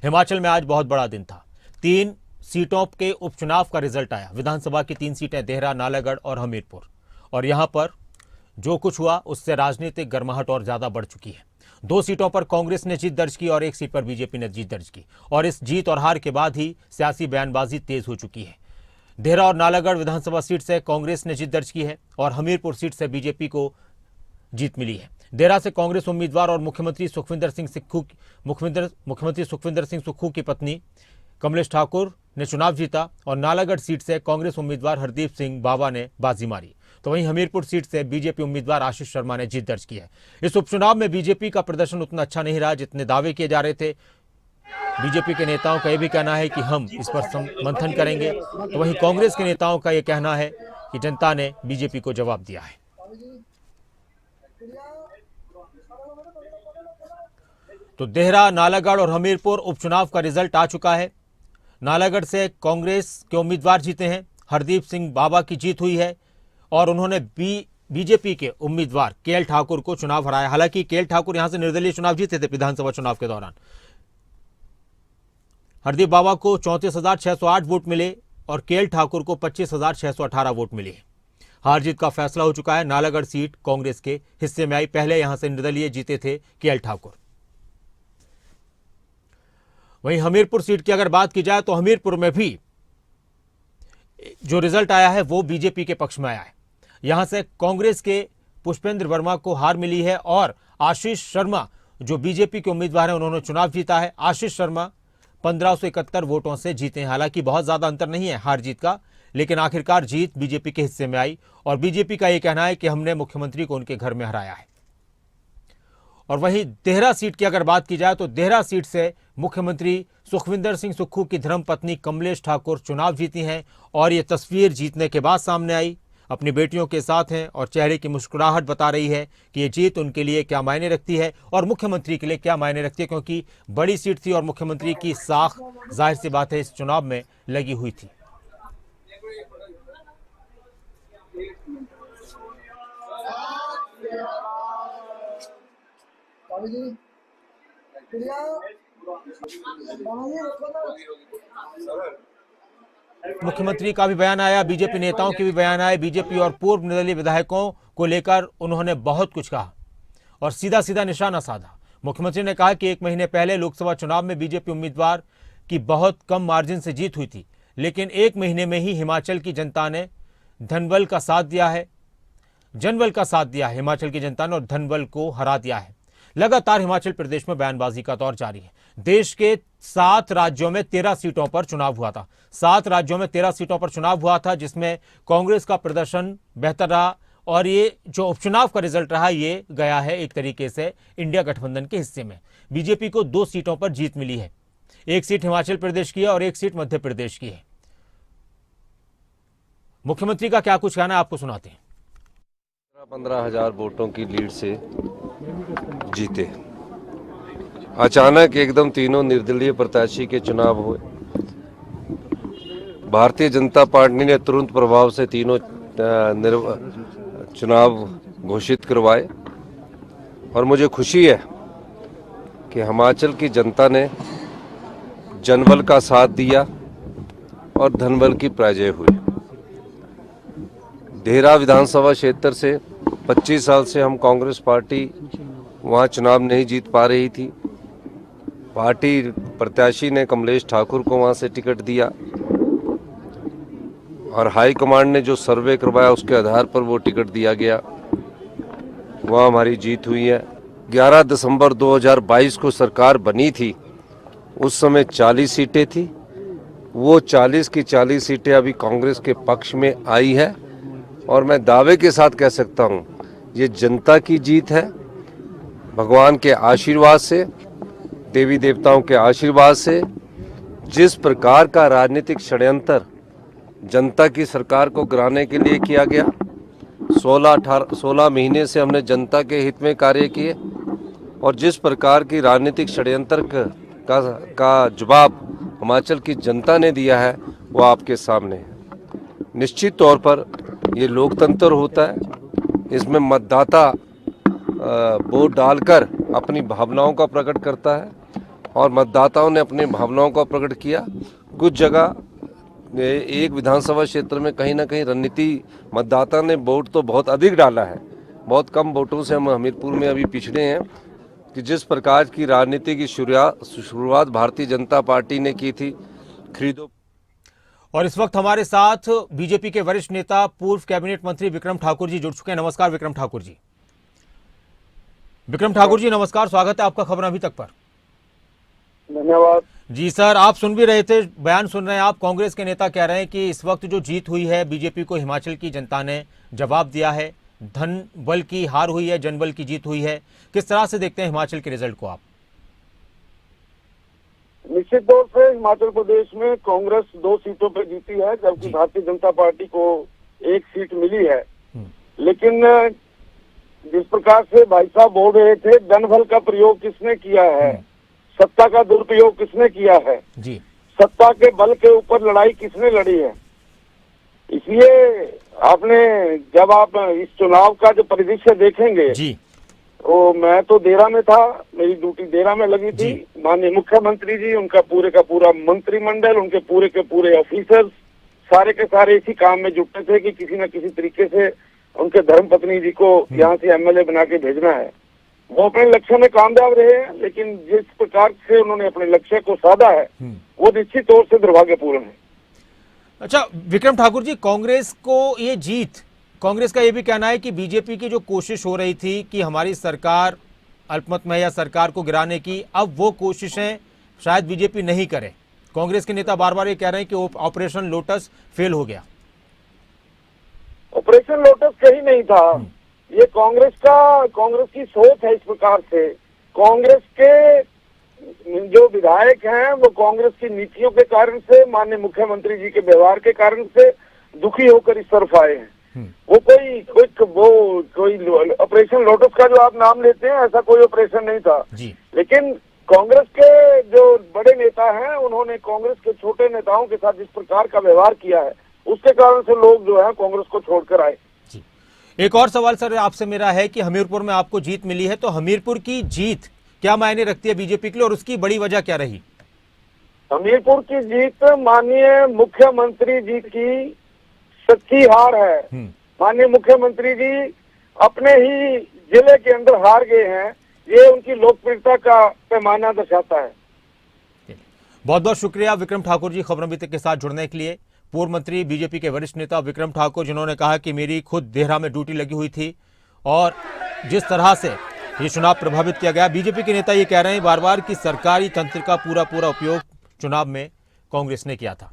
हिमाचल में आज बहुत बड़ा दिन था। 3 सीटों के उपचुनाव का रिजल्ट आया। विधानसभा की 3 सीटें देहरा, नालागढ़ और हमीरपुर। और यहां पर जो कुछ हुआ उससे राजनीतिक गर्माहट और ज्यादा बढ़ चुकी है। 2 सीटों पर कांग्रेस ने जीत दर्ज की और 1 सीट पर बीजेपी ने जीत दर्ज की। और इस जीत और हार के बाद ही सियासी बयानबाजी तेज हो चुकी है। देहरा और नालागढ़ विधानसभा सीट से कांग्रेस ने जीत दर्ज की है और हमीरपुर सीट से बीजेपी को जीत मिली है। देहरा से कांग्रेस उम्मीदवार और मुख्यमंत्री सुखविंदर सिंह सुक्खू की पत्नी कमलेश ठाकुर ने चुनाव जीता और नालागढ़ सीट से कांग्रेस उम्मीदवार हरदीप सिंह बाबा ने बाजी मारी। तो वहीं हमीरपुर सीट से बीजेपी उम्मीदवार आशीष शर्मा ने जीत दर्ज की है। इस उपचुनाव में बीजेपी का प्रदर्शन उतना अच्छा नहीं रहा जितने दावे किए जा रहे थे। बीजेपी के नेताओं का यह भी कहना है कि हम इस पर मंथन करेंगे, तो वहीं कांग्रेस के नेताओं का यह कहना है कि जनता ने बीजेपी को जवाब दिया है। तो देहरा, नालागढ़ और हमीरपुर उपचुनाव का रिजल्ट आ चुका है। नालागढ़ से कांग्रेस के उम्मीदवार जीते हैं, हरदीप सिंह बाबा की जीत हुई है और उन्होंने बीजेपी के उम्मीदवार केएल ठाकुर को चुनाव हराया। हालांकि केएल ठाकुर यहां से निर्दलीय चुनाव जीते थे विधानसभा चुनाव के दौरान। हरदीप बाबा को 34,608 वोट मिले और केएल ठाकुर को 25,618 वोट मिले। हार जीत का फैसला हो चुका है। नालागढ़ सीट कांग्रेस के हिस्से में आई। पहले यहां से निर्दलीय जीते थे केएल ठाकुर। वहीं हमीरपुर सीट की अगर बात की जाए तो हमीरपुर में भी जो रिजल्ट आया है वो बीजेपी के पक्ष में आया है। यहां से कांग्रेस के पुष्पेंद्र वर्मा को हार मिली है और आशीष शर्मा जो बीजेपी के उम्मीदवार हैं उन्होंने चुनाव जीता है। आशीष शर्मा 1571 वोटों से जीते हैं। हालांकि बहुत ज्यादा अंतर नहीं है हार जीत का, लेकिन आखिरकार जीत बीजेपी के हिस्से में आई और बीजेपी का यह कहना है कि हमने मुख्यमंत्री को उनके घर में हराया है। और वहीं देहरा सीट की अगर बात की जाए तो देहरा सीट से मुख्यमंत्री सुखविंदर सिंह सुक्खू की धर्मपत्नी कमलेश ठाकुर चुनाव जीती हैं और ये तस्वीर जीतने के बाद सामने आई। अपनी बेटियों के साथ हैं और चेहरे की मुस्कुराहट बता रही है कि ये जीत उनके लिए क्या मायने रखती है और मुख्यमंत्री के लिए क्या मायने रखती है, क्योंकि बड़ी सीट थी और मुख्यमंत्री की साख जाहिर सी बात है इस चुनाव में लगी हुई थी। मुख्यमंत्री का भी बयान आया, बीजेपी नेताओं के भी बयान आए। बीजेपी और पूर्व निर्दलीय विधायकों को लेकर उन्होंने बहुत कुछ कहा और सीधा सीधा निशाना साधा। मुख्यमंत्री ने कहा कि 1 महीने पहले लोकसभा चुनाव में बीजेपी उम्मीदवार की बहुत कम मार्जिन से जीत हुई थी, लेकिन 1 महीने में ही हिमाचल की जनता ने धनबल का साथ दिया है, जनबल का साथ दिया है हिमाचल की जनता ने और धनबल को हरा दिया है। लगातार हिमाचल प्रदेश में बयानबाजी का दौर जारी है। देश के 7 राज्यों में 13 सीटों पर चुनाव हुआ था। 7 राज्यों में 13 सीटों पर चुनाव हुआ था जिसमें कांग्रेस का प्रदर्शन बेहतर रहा और ये जो उपचुनाव का रिजल्ट रहा ये गया है एक तरीके से इंडिया गठबंधन के हिस्से में। बीजेपी को 2 सीटों पर जीत मिली है। 1 सीट हिमाचल प्रदेश की है और 1 सीट मध्य प्रदेश की है। मुख्यमंत्री का क्या कुछ कहना है आपको सुनाते हैं। 15,000 वोटों की लीड से जीते। अचानक एकदम तीनों निर्दलीय प्रत्याशी के चुनाव हुए। भारतीय जनता पार्टी ने तुरंत प्रभाव से तीनों चुनाव घोषित करवाए और मुझे खुशी है कि हिमाचल की जनता ने जनबल का साथ दिया और धनबल की पराजय हुई। देहरा विधानसभा क्षेत्र से 25 साल से हम कांग्रेस पार्टी वहाँ चुनाव नहीं जीत पा रही थी। पार्टी प्रत्याशी ने कमलेश ठाकुर को वहाँ से टिकट दिया और हाई कमांड ने जो सर्वे करवाया उसके आधार पर वो टिकट दिया गया। वहाँ हमारी जीत हुई है। 11 दिसंबर 2022 को सरकार बनी थी, उस समय 40 सीटें थी। वो 40 की 40 सीटें अभी कांग्रेस के पक्ष में आई है और मैं दावे के साथ कह सकता हूँ ये जनता की जीत है। भगवान के आशीर्वाद से, देवी देवताओं के आशीर्वाद से जिस प्रकार का राजनीतिक षड्यंत्र जनता की सरकार को गिराने के लिए किया गया, 16 महीने से हमने जनता के हित में कार्य किए और जिस प्रकार की राजनीतिक षड्यंत्र का जवाब हिमाचल की जनता ने दिया है वो आपके सामने है। निश्चित तौर पर ये लोकतंत्र होता है, इसमें मतदाता वोट डालकर अपनी भावनाओं का प्रकट करता है और मतदाताओं ने अपनी भावनाओं को प्रकट किया। कुछ जगह एक विधानसभा क्षेत्र में कहीं ना कहीं रणनीति मतदाता ने वोट तो बहुत अधिक डाला है, बहुत कम वोटों से हम हमीरपुर में अभी पिछड़े हैं कि जिस प्रकार की राजनीति की शुरुआत भारतीय जनता पार्टी ने की थी, खरीदो। और इस वक्त हमारे साथ बीजेपी के वरिष्ठ नेता पूर्व कैबिनेट मंत्री विक्रम ठाकुर जी जुड़ चुके हैं। नमस्कार विक्रम ठाकुर जी। विक्रम ठाकुर जी नमस्कार, स्वागत है आपका खबर अभी तक पर। धन्यवाद जी सर, आप सुन भी रहे थे, बयान सुन रहे हैं आप। कांग्रेस के नेता कह रहे हैं कि इस वक्त जो जीत हुई है बीजेपी को हिमाचल की जनता ने जवाब दिया है, धन बल की हार हुई है, जनबल की जीत हुई है। किस तरह से देखते हैं हिमाचल के रिजल्ट को आप? निश्चित तौर से हिमाचल प्रदेश में कांग्रेस 2 सीटों पर जीती है, जबकि भारतीय जनता पार्टी को 1 सीट मिली है। लेकिन जिस प्रकार से भाई साहब बोल रहे थे, जनबल का प्रयोग किसने किया है, सत्ता का दुरुपयोग किसने किया है जी, सत्ता के बल के ऊपर लड़ाई किसने लड़ी है। इसलिए आपने जब आप इस चुनाव का जो परिदृश्य देखेंगे जी, वो मैं तो देरा में था, मेरी ड्यूटी देरा में लगी थी। माननीय मुख्यमंत्री जी, उनका पूरे का पूरा मंत्रिमंडल, उनके पूरे के पूरे ऑफिसर्स सारे के सारे इसी काम में जुटे थे कि किसी न किसी तरीके से उनके धर्मपत्नी जी को यहाँ से एमएलए बना के भेजना है। वो अपने लक्ष्य में कामयाब रहे हैं, लेकिन जिस प्रकार से उन्होंने अपने लक्ष्य को साधा है वो निश्चित तौर से दुर्भाग्यपूर्ण है। अच्छा विक्रम ठाकुर जी, कांग्रेस को ये जीत, कांग्रेस का ये भी कहना है कि बीजेपी की जो कोशिश हो रही थी कि हमारी सरकार अल्पमत में या सरकार को गिराने की, अब वो कोशिशें शायद बीजेपी नहीं करे। कांग्रेस के नेता बार बार ये कह रहे हैं कि ऑपरेशन लोटस फेल हो गया। ऑपरेशन लोटस कहीं नहीं था। ये कांग्रेस की सोच है। इस प्रकार से कांग्रेस के जो विधायक हैं वो कांग्रेस की नीतियों के कारण से, माननीय मुख्यमंत्री जी के व्यवहार के कारण से दुखी होकर इस तरफ आए हैं। वो कोई ऑपरेशन लोटस का जो आप नाम लेते हैं, ऐसा कोई ऑपरेशन नहीं था जी। लेकिन कांग्रेस के जो बड़े नेता हैं, उन्होंने कांग्रेस के छोटे नेताओं के साथ जिस प्रकार का व्यवहार किया है, उसके कारण से लोग जो है कांग्रेस को छोड़कर आए। जी, एक और सवाल सर आपसे मेरा है कि हमीरपुर में आपको जीत मिली है, तो हमीरपुर की जीत क्या मायने रखती है बीजेपी के लिए और उसकी बड़ी वजह क्या रही? हमीरपुर की जीत माननीय मुख्यमंत्री जी की सच्ची हार है। माननीय मुख्यमंत्री जी अपने ही जिले के अंदर हार गए हैं, ये उनकी लोकप्रियता का पैमाना दर्शाता है। बहुत बहुत शुक्रिया विक्रम ठाकुर जी खबर अभी तक के साथ जुड़ने के लिए। पूर्व मंत्री बीजेपी के वरिष्ठ नेता विक्रम ठाकुर, जिन्होंने कहा कि मेरी खुद देहरा में ड्यूटी लगी हुई थी और जिस तरह से ये चुनाव प्रभावित किया गया। बीजेपी के नेता ये कह रहे हैं बार बार कि सरकारी तंत्र का पूरा उपयोग चुनाव में कांग्रेस ने किया था।